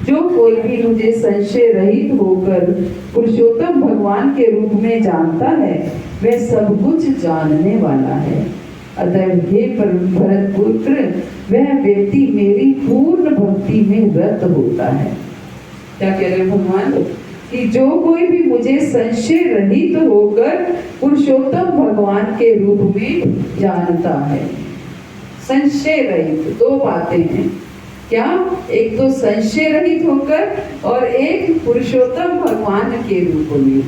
जो कोई भी मुझे संशय रहित होकर पुरुषोत्तम भगवान के रूप में जानता है वह सब कुछ जानने वाला है। अतः हे भरत पुत्र, वह व्यक्ति मेरी पूर्ण भक्ति में रत होता है। क्या कह रहे भगवान कि जो कोई भी मुझे संशय रहित होकर पुरुषोत्तम भगवान के रूप में जानता है। संशय रहित, दो बातें हैं। क्या? एक तो संशय रहित होकर और एक पुरुषोत्तम भगवान के रूप में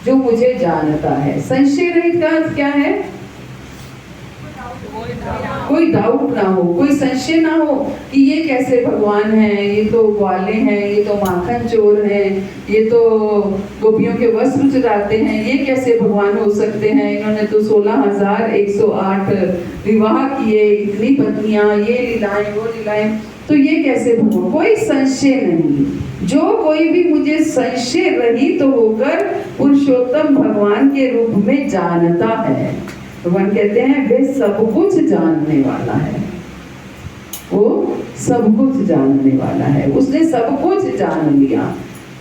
जो मुझे जानता है। संशय रहित का अर्थ क्या है? कोई डाउट ना हो, कोई संशय ना हो कि ये कैसे भगवान हैं, ये तो ग्वाले हैं, ये तो माखन चोर हैं, ये तो गोपियों के वस्त्र चुराते हैं, ये कैसे भगवान हो सकते हैं? इन्होंने तो 16,108 विवाह किए, इतनी पत्नियां, ये लीलाएं वो लीलाएं, तो ये कैसे भगवान? कोई संशय नहीं। जो कोई भी मुझे संशय रहित तो होकर पुरुषोत्तम भगवान के रूप में जानता है, भगवान कहते हैं वे सब कुछ जानने वाला है। वो सब कुछ जानने वाला है, उसने सब कुछ जान लिया।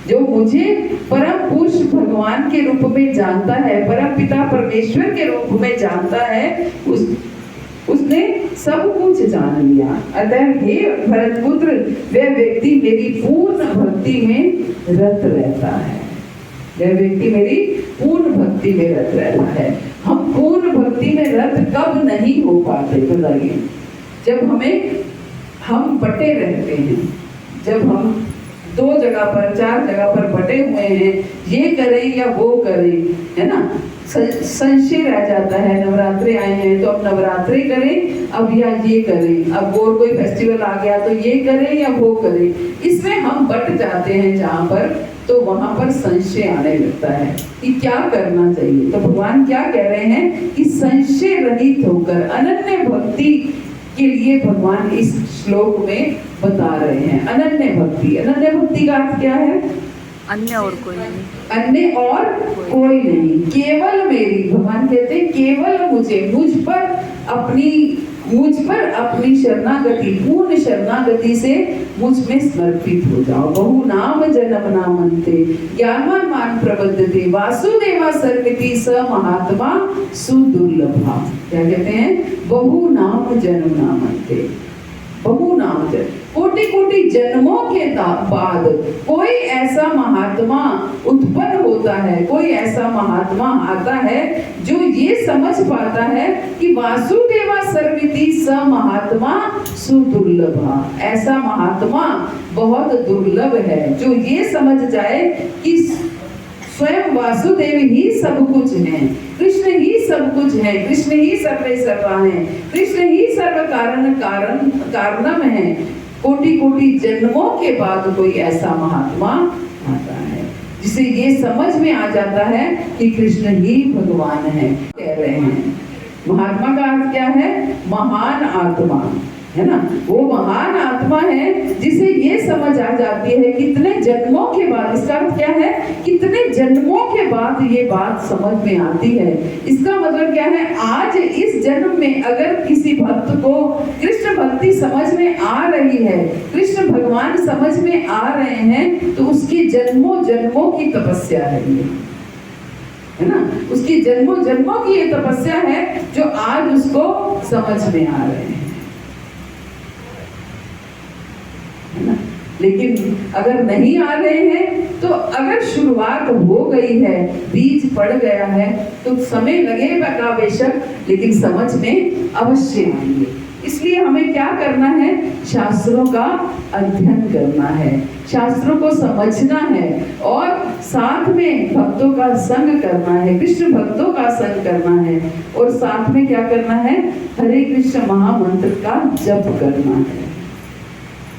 जो मुझे परम पुरुष भगवान के रूप में जानता है, परम पिता परमेश्वर के रूप में जानता है, उसने सब कुछ जान लिया। अतः हे भरत पुत्र, वह व्यक्ति मेरी पूर्ण भक्ति में रत रहता है। वह व्यक्ति मेरी पूर्ण भक्ति में रत रहता है। हम पूर्ण भक्ति में रत कब नहीं हो पाते बताइए? जब हम बटे रहते हैं, जब हम 2 जगह पर 4 जगह पर बटे हुए हैं, ये करें या वो करें, है ना? संशय रह जाता है। नवरात्रे आए हैं तो अब नवरात्रे करें अब या ये करें, अब और कोई फेस्टिवल आ गया तो ये करें या वो करें, इसमें हम बट जाते हैं जहाँ पर, तो वहां पर संशय आने लगता है कि क्या करना चाहिए। तो भगवान क्या कह रहे हैं कि संशय रहित होकर अनन्य भक्ति के लिए भगवान इस श्लोक में बता रहे हैं। अनन्य भक्ति, अनन्य भक्ति का अर्थ क्या है? अन्य और कोई नहीं, अन्य और कोई नहीं, केवल मेरी। भगवान कहते हैं केवल मुझे, मुझ पर अपनी शरणागति, पूर्ण शरणागति से मुझ में समर्पित हो जाओ। बहु नाम जन्म नामन्ते ज्ञानवान मान प्रबद्धते वासुदेवा सर्वमिति स महात्मा सुदुर्लभा। क्या कहते हैं? बहु नाम जन्म नामन्ते, बहु नाम जन्म, कोटि कोटि जन्मों के बाद कोई ऐसा महात्मा उत्पन्न होता है, कोई ऐसा महात्मा आता है जो ये समझ पाता है कि वासुदेवा सर्वमिति स महात्मा सुदुर्लभा। ऐसा महात्मा बहुत दुर्लभ है जो ये समझ जाए कि स्वयं वासुदेव ही सब कुछ है, कृष्ण ही सब कुछ है, कृष्ण ही सर्वे सर्वा है, कृष्ण ही सर्व कारणम है। कोटि कोटि जन्मों के बाद कोई ऐसा महात्मा आता है जिसे ये समझ में आ जाता है कि कृष्ण ही भगवान है। कह रहे हैं महात्मा का अर्थ क्या है? महान आत्मा, है ना? वो महान आत्मा है जिसे ये समझ आ जाती है कितने जन्मों के बाद। इसका अर्थ क्या है? कितने जन्मों के बाद ये बात समझ में आती है। इसका मतलब क्या है? आज इस जन्म में अगर किसी भक्त को कृष्ण भक्ति समझ में आ रही है, कृष्ण भगवान समझ में आ रहे हैं, तो उसकी जन्मों जन्मों की तपस्या है ये, है ना? उसकी जन्मों जन्मों की ये तपस्या है जो आज उसको समझ में आ रहे हैं, है ना? लेकिन अगर नहीं आ रहे हैं तो अगर शुरुआत हो गई है, बीज पड़ गया है, तो समय लगेगा बेशक, लेकिन समझ में अवश्य आएंगे। इसलिए हमें क्या करना है? शास्त्रों का अध्ययन करना है, शास्त्रों को समझना है और साथ में भक्तों का संग करना है, कृष्ण भक्तों का संग करना है, और साथ में क्या करना है? हरे कृष्ण महामंत्र का जप करना है।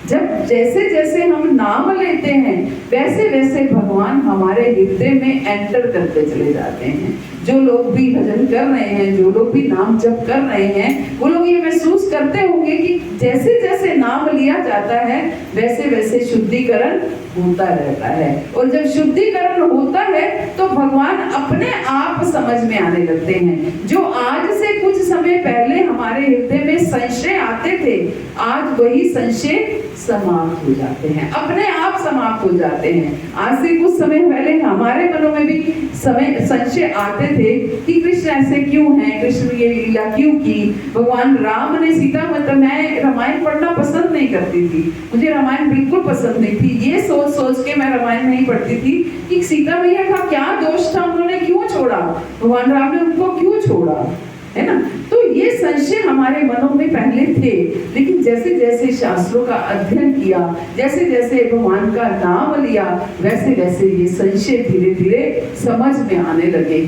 जब जैसे जैसे हम नाम लेते हैं वैसे वैसे भगवान हमारे हृदय में एंटर करते चले जाते हैं। जो लोग भी भजन कर रहे हैं, जो लोग भी नाम जप कर रहे हैं, वो लोग ये महसूस करते होंगे कि जैसे जैसे नाम लिया जाता है वैसे वैसे शुद्धिकरण होता रहता है। और जब शुद्धिकरण होता है तो भगवान अपने आप समझ में आने लगते हैं। जो आज से कुछ समय पहले हमारे हृदय में संशय आते थे, आज वही संशय समाप्त हो जाते हैं, अपने आप समाप्त हो जाते हैं। आज से कुछ समय पहले हमारे मनों में भी संशय आते थे कि कृष्ण ऐसे क्यों हैं, कृष्ण ये लीला क्यों की, भगवान राम ने सीता मतलब मैं रामायण पढ़ना पसंद नहीं करती थी, मुझे रामायण बिल्कुल पसंद नहीं थी। ये सोच सोच के मैं रामायण नहीं पढ़ती थी कि सीता मैया का क्या दोष था, उन्होंने क्यों छोड़ा, भगवान राम ने उनको क्यों छोड़ा, है ना। तो ये संशय हमारे मनों में पहले थे, लेकिन जैसे जैसे शास्त्रों का अध्ययन किया, जैसे जैसे भगवान का नाम लिया, वैसे वैसे ये संशय धीरे धीरे समझ में आने लगे।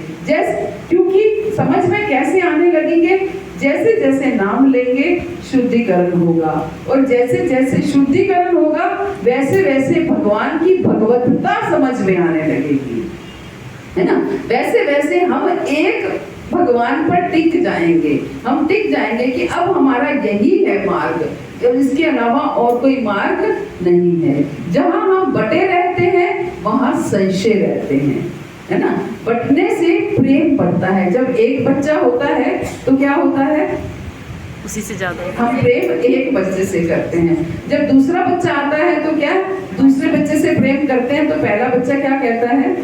क्योंकि समझ में कैसे आने लगेंगे, जैसे जैसे नाम लेंगे शुद्धिकरण होगा, और जैसे जैसे शुद्धिकरण होगा वैसे वैसे भगवान की भगवत्ता समझ में आने लगेगी, है ना। वैसे वैसे हम एक भगवान पर टिक जाएंगे, हम टिक जाएंगे कि अब हमारा यही है मार्ग, इसके अलावा और कोई मार्ग नहीं है। जहां हम बटे रहते हैं वहां संशय रहते हैं, है ना। बटने से प्रेम बढ़ता है। जब एक बच्चा होता है तो क्या होता है, उसी से ज्यादा हम प्रेम एक बच्चे से करते हैं। जब दूसरा बच्चा आता है तो क्या दूसरे बच्चे से प्रेम करते हैं, तो पहला बच्चा क्या कहता है,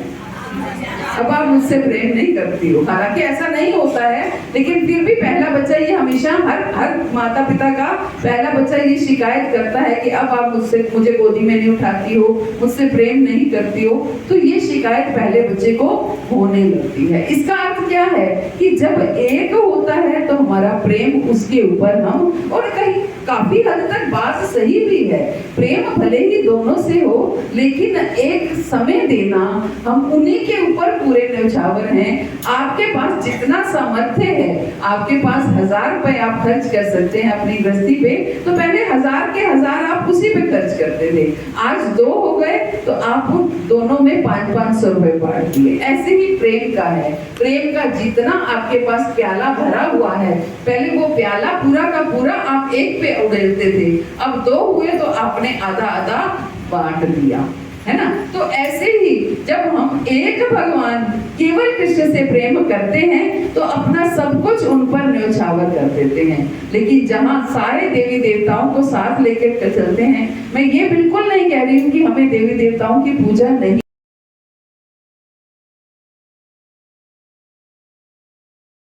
अब आप मुझसे प्रेम नहीं करती हो। हालांकि ऐसा नहीं होता है, लेकिन फिर भी पहला बच्चा ये हमेशा हर माता पिता का पहला बच्चा ये शिकायत करता है कि अब आप मुझे गोदी में नहीं उठाती हो, मुझसे प्रेम नहीं करती हो। तो ये शिकायत पहले बच्चे को होने लगती है। इसका अर्थ क्या है कि जब एक होता है तो हमारा प्रेम उसके ऊपर हम, और कहीं काफी हद तक बात सही भी है, प्रेम भले ही दोनों से हो, लेकिन एक समय देना, हम उन्हीं के ऊपर पूरे न्यौछावर हैं। आपके पास जितना सामर्थ्य है, आपके पास 1000 रुपए आप खर्च कर सकते हैं अपनी गृहस्थी पे, तो पहले 1000 के 1000 आप उसी पे खर्च करते थे। आज 2 हो गए तो आप दोनों में 500-500 रुपए बांट दिए। ऐसे ही प्रेम का है, प्रेम का जितना आपके पास प्याला भरा हुआ है, पहले वो प्याला पूरा का पूरा आप एक पे उड़ेलते थे, अब 2 हुए तो आपने आधा आधा बांट दिया, है ना। तो ऐसे ही जब हम एक भगवान केवल कृष्ण से प्रेम करते हैं तो अपना सब कुछ उन पर न्यौछावर कर देते हैं। लेकिन जहां सारे देवी देवताओं को साथ लेकर चलते हैं, मैं ये बिल्कुल नहीं कह रही हूँ कि हमें देवी देवताओं की पूजा नहीं